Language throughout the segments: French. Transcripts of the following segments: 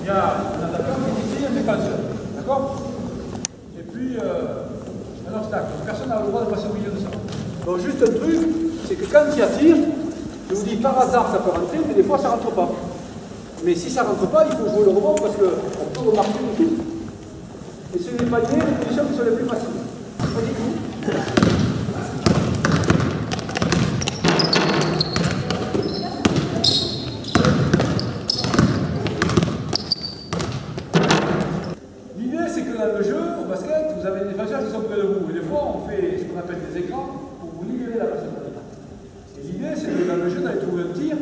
Il y a un attaquant qui est ici, un défenseur. D'accord? Et puis, un obstacle. Donc, personne n'a le droit de passer au milieu de ça. Donc, juste un truc, c'est que quand il attire, je vous dis, par hasard, ça peut rentrer, mais des fois, ça ne rentre pas. Mais si ça ne rentre pas, il faut jouer le rebond parce qu'on peut remarquer le tout. Et c'est les paniers, les positions qui sont les plus faciles. Pas du tout. L'idée, c'est que dans le jeu, au basket, vous avez des défenseurs qui sont près de vous. Et des fois, on fait ce qu'on appelle des écrans pour vous libérer la personne. Et l'idée, c'est que dans le jeu, d'aller trouver un tir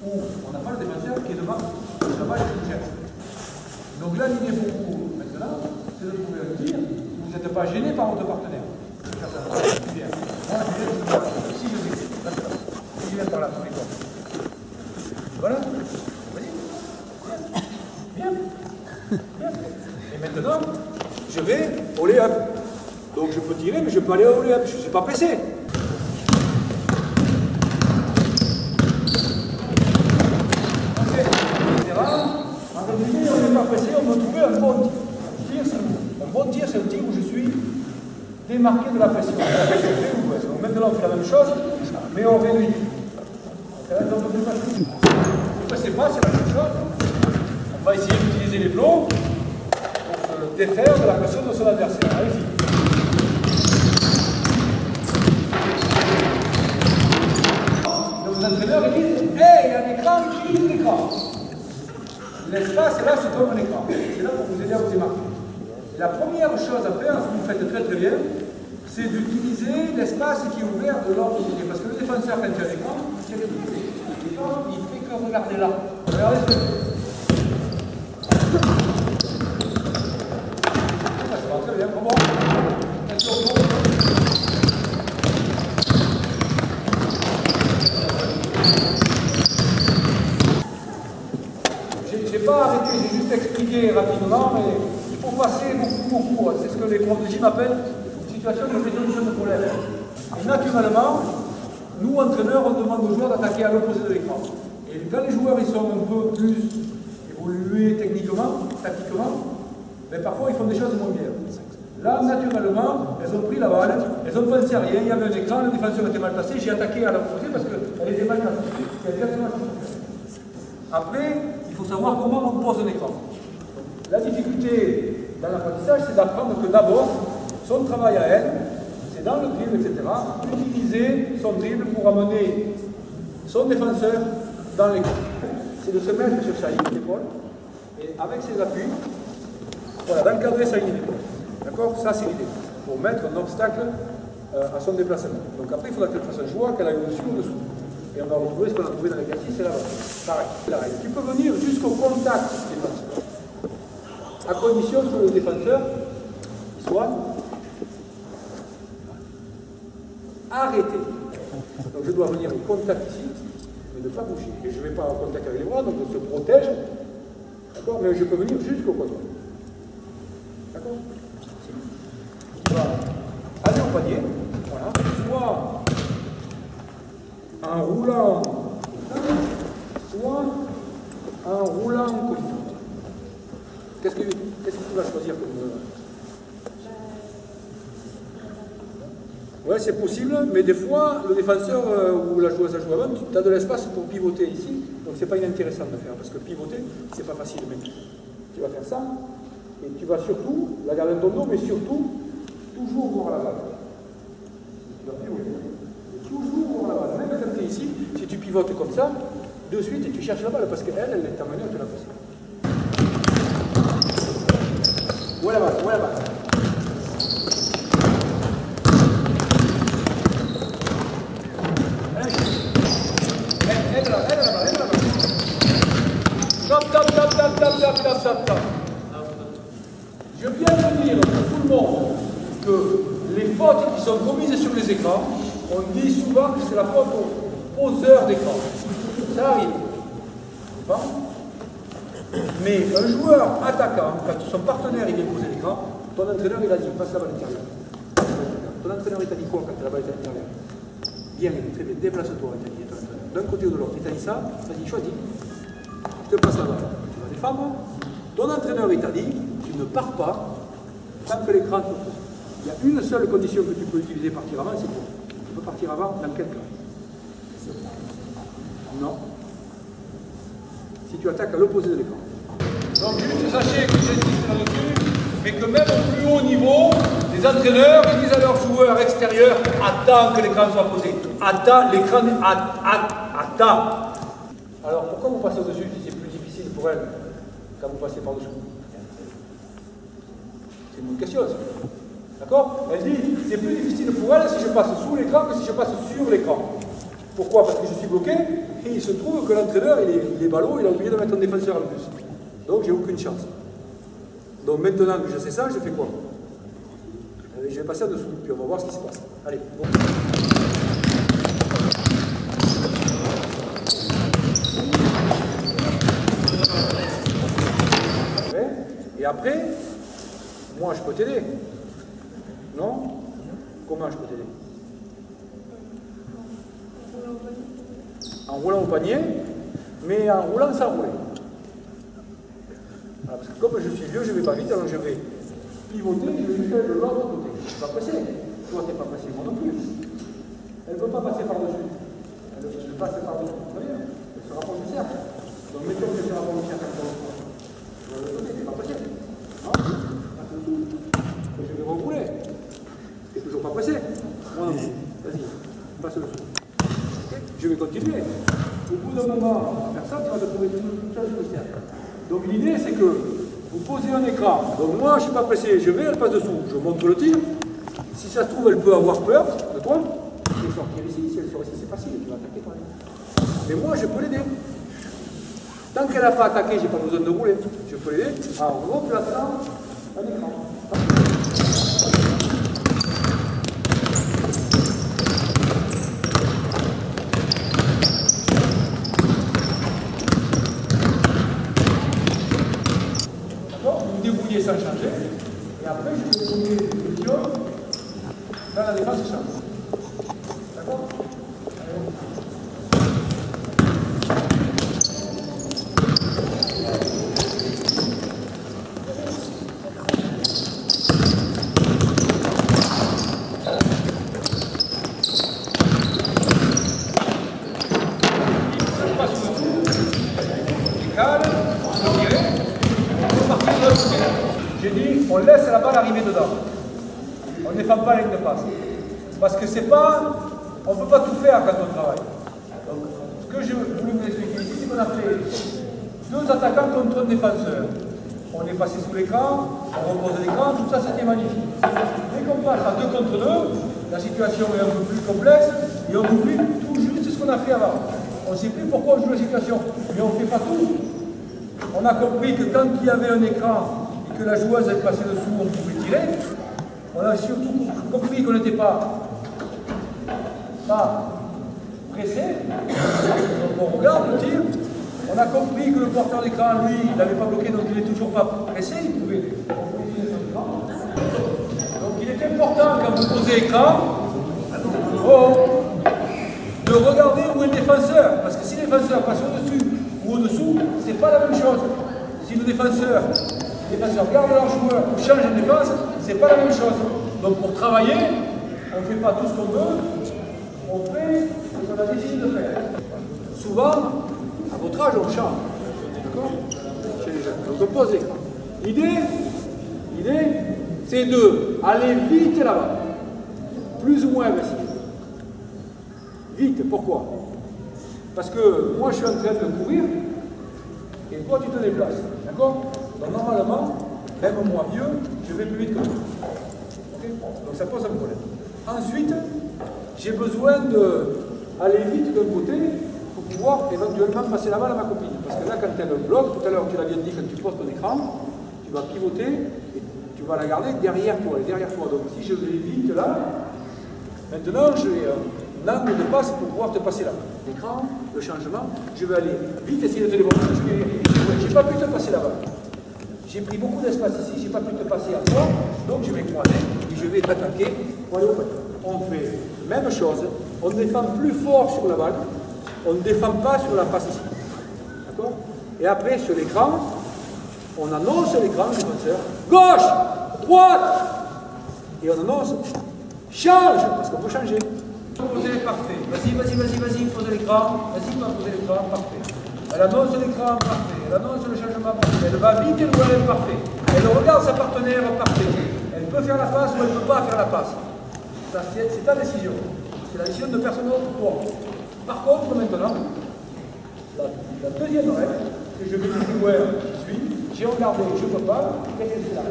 où on n'a pas le défenseur qui est devant, là-bas, il est gêne. Donc là, l'idée pour vous, maintenant, c'est de trouver un tir où vous n'êtes pas gêné par votre partenaire. Bien. Si je dis, si je viens par là, sur les corps. Voilà. Vous voyez? Bien. Bien. Et maintenant, je vais au lay-up. Donc je peux tirer, mais je peux aller au lay-up. Je ne suis pas pressé. On n'est pas pressé, on va trouver un bon tir. Un bon tir, c'est un tir où je suis démarqué de la pression. Donc maintenant, on fait la même chose, mais on réduit. Ne pressez pas, c'est la même chose. On va essayer d'utiliser les plombs pour se défaire de la pression de son adversaire. Allez-y. Nos entraîneurs disent hey, il y a un écran, utilise l'écran. L'espace, là, c'est comme un écran. C'est là pour vous aider à vous démarquer. La première chose à faire, ce que vous faites très très bien, c'est d'utiliser l'espace qui est ouvert de l'autre côté. Parce que le défenseur, quand il y a un écran, il fait que regarder là. Regardez ce que ça va très bien. Bon, attention, j'ai pas arrêté, j'ai juste expliqué rapidement, mais il faut passer beaucoup. C'est ce que les profs de gym appellent une situation de résolution de problème. Et naturellement, nous, entraîneurs, on demande aux joueurs d'attaquer à l'opposé de l'écran. Et quand les joueurs ils sont un peu plus évolués techniquement, tactiquement, ben parfois ils font des choses moins bien. Là, naturellement, elles ont pris la balle, elles ont pensé à rien, il y avait un écran, le défenseur était mal placé, j'ai attaqué à l'opposé parce qu'elle était mal placée. C'est exactement ce qu'il faut faire. Après, il faut savoir comment on pose un écran. La difficulté dans l'apprentissage, c'est d'apprendre que d'abord, son travail à elle, c'est dans le dribble, etc., utiliser son dribble pour amener son défenseur dans l'écran. C'est de se mettre sur sa ligne d'épaule et avec ses appuis, voilà, d'encadrer sa ligne d'épaule. D'accord? Ça, c'est l'idée. Pour mettre un obstacle à son déplacement. Donc après, il faudra qu'elle fasse un choix, qu'elle aille au-dessus ou au-dessous. Et on va retrouver ce qu'on a trouvé dans l'exercice, c'est là-bas. Pareil. Tu peux venir jusqu'au contact du défenseur. À condition que le défenseur soit arrêté. Donc je dois venir au contact ici, mais ne pas bouger. Et je ne vais pas en contact avec les bras, donc on se protège. D'accord? Mais je peux venir jusqu'au contact. D'accord? Tu vas aller au panier, voilà, soit en roulant, soit en roulant comme ça. Qu'est-ce que tu vas choisir comme... Ouais, c'est possible, mais des fois, le défenseur ou la joueuse à jouer avant, tu as de l'espace pour pivoter ici, donc c'est pas inintéressant de faire, parce que pivoter, c'est pas facile. Mais tu vas faire ça, et tu vas surtout, la garder dans ton dos, mais surtout, toujours voir la balle. Tu vas pivoter. Toujours voir la balle. Même quand tu es ici, si tu pivotes comme ça, de suite, tu cherches la balle, parce qu'elle est amenée à te la passer. Où est la balle? Où est la balle? Stop. Je viens de dire pour tout le monde que les fautes qui sont commises sur les écrans, on dit souvent que c'est la faute au poseur d'écran. Ça arrive. Bon. Mais un joueur attaquant, quand son partenaire il vient poser l'écran, ton entraîneur il a dit passe la balle à l'intérieur. Ton entraîneur il t'a dit quoi quand la balle est à l'intérieur? Bien, très bien, déplace-toi, il t'a dit ton entraîneur. D'un côté ou de l'autre, il t'a dit ça, il t'a dit choisis. Je te passe la balle. défendre, ton entraîneur il t'a dit, tu ne pars pas tant que l'écran se pose. Il y a une seule condition que tu peux utiliser partir avant, c'est quoi? Tu peux partir avant dans quel cas? Non. Si tu attaques à l'opposé de l'écran. Donc juste sachez que j'insiste là-dessus, mais que même au plus haut niveau, les entraîneurs ils disent à leurs joueurs extérieurs, attends que l'écran soit posé. Attends, l'écran, attends. Alors pourquoi vous passez au-dessus si c'est plus difficile pour elle quand vous passez par-dessous? C'est une bonne question ça. D'accord? Elle dit, c'est plus difficile pour elle si je passe sous l'écran que si je passe sur l'écran. Pourquoi? Parce que je suis bloqué et il se trouve que l'entraîneur, il est ballot, il a oublié de mettre un défenseur en plus. Donc j'ai aucune chance. Donc maintenant que je sais ça, je fais quoi? Je vais passer en dessous, puis on va voir ce qui se passe. Allez, bon. Et après, moi je peux t'aider. Non? Comment je peux t'aider? En roulant au panier, mais en roulant sans rouler. Voilà, parce que comme je suis vieux, je ne vais pas vite, alors je vais pivoter, je vais faire de l'autre côté. Je ne suis pas pressé. Toi, tu n'es pas pressé, moi non plus. Elle ne veut pas passer par-dessus. Elle veut passer par-dessus. Vous voyez? Elle se rapproche du cercle. Donc mettons que je se rapproche du cercle. Tu n'es pas pressé. Non? Je vais rouler. Tu n'es toujours pas pressé. Moi non plus. Vas-y, passe le dessous. Je vais continuer. Au bout d'un moment, personne ne va te trouver tout seul sur le cercle. Donc l'idée c'est que vous posez un écran. Donc moi je ne suis pas pressé, je vais, elle passe dessous. Je montre le tir. Si ça se trouve, elle peut avoir peur de toi. Si elle sortir ici, si elle sort ici, c'est facile, tu vas attaquer par elle. Mais moi je peux l'aider. Tant qu'elle n'a pas attaqué, je n'ai pas besoin de rouler. Je peux l'aider en remplaçant un écran. Sans changer, et après je vais donner des positions dans la défense et change. D'accord? Ça passe au-dessous, c'est calme, on va tirer, on va partir de l'autre côté. J'ai dit, on laisse la balle arriver dedans. On ne défend pas la ligne de passe. Parce que c'est pas, on ne peut pas tout faire quand on travaille. Donc, ce que je voulais vous expliquer ici, c'est qu'on a fait deux attaquants contre un défenseur. On est passé sous l'écran, on repose l'écran, tout ça c'était magnifique. Dès qu'on passe à 2 contre 2, la situation est un peu plus complexe et on oublie tout juste ce qu'on a fait avant. On ne sait plus pourquoi on joue la situation, mais on ne fait pas tout. On a compris que quand il y avait un écran, que la joueuse est passée dessous, on pouvait tirer. On a surtout compris qu'on n'était pas pressé. Donc on regarde le tir. On a compris que le porteur d'écran, lui, il n'avait pas bloqué, donc il n'est toujours pas pressé. Il pouvait tirer son écran. Donc il est important, quand vous posez écran, de regarder où est le défenseur. Parce que si le défenseur passe au-dessus ou au-dessous, c'est pas la même chose. Si le défenseur regarde leur joueur ou change de défense, c'est pas la même chose. Donc pour travailler, on ne fait pas tout ce qu'on veut, on fait ce qu'on a décidé de faire. Souvent, à votre âge, on change. D'accord? Chez les jeunes. Donc on pose l'écran. L'idée, c'est d'aller vite là-bas. Plus ou moins agressif. Vite, pourquoi? Parce que moi je suis en train de courir et toi tu te déplaces. D'accord? Donc normalement, même moi vieux, je vais plus vite que toi. Okay? Donc ça pose un problème. Ensuite, j'ai besoin d'aller vite d'un côté pour pouvoir éventuellement passer la balle à ma copine. Parce que là, quand elle bloque, tout à l'heure tu l'as bien dit, quand tu poses ton écran, tu vas pivoter et tu vas la garder derrière toi. Donc si je vais vite là, maintenant j'ai un angle de passe pour pouvoir te passer la balle. L'écran, le changement, je vais aller vite essayer de te démontrer. Je n'ai pas pu te passer la balle. J'ai pris beaucoup d'espace ici, je n'ai pas pu te passer à toi, donc je vais croiser et je vais t'attaquer pour aller au panier. On fait même chose, on défend plus fort sur la balle, on ne défend pas sur la passe ici. D'accord? Et après, sur l'écran, on annonce l'écran, le défenseur, gauche, droite, et on annonce, change, parce qu'on peut changer. Poser, parfait. Vas-y, pose l'écran, vas-y, poser l'écran, parfait. Elle annonce l'écran, parfait. Elle annonce le changement, parfait. Elle va vite et loin, parfait. Elle regarde sa partenaire, parfait. Elle peut faire la passe ou elle ne peut pas faire la passe. C'est ta décision. C'est la décision de personne d'autre pour toi. Par contre, maintenant, la deuxième règle, que je vais dire le joueur qui suit, j'ai regardé, je ne peux pas, qu'est-ce que c'est là?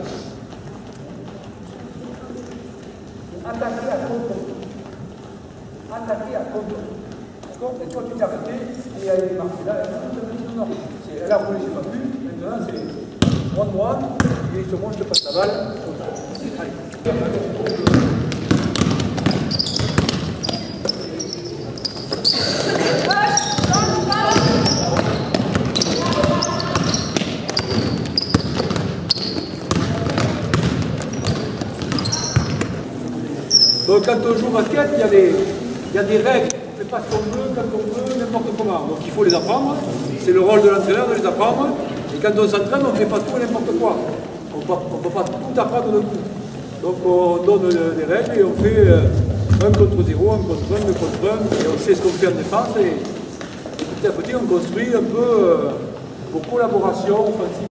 Attaquer à contre. Attaquer à contre. D'accord? Et toi, tu t'es arrêté, et elle est marquée là, non. Elle a roulé, je n'ai pas pu, maintenant c'est droite, et sur moi, je te passe la balle. Allez. Donc quand on joue au basket, il y a des règles. On ne fait pas ce qu'on veut, quand on veut, n'importe comment. Donc il faut les apprendre. C'est le rôle de l'entraîneur de les apprendre. Et quand on s'entraîne, on ne fait pas tout et n'importe quoi. On ne peut pas tout apprendre d'un coup. Donc on donne les règles et on fait 1 contre 0, 1 contre 1, 2 contre 1. Et on sait ce qu'on fait en défense. Et petit à petit, on construit un peu vos collaborations offensives.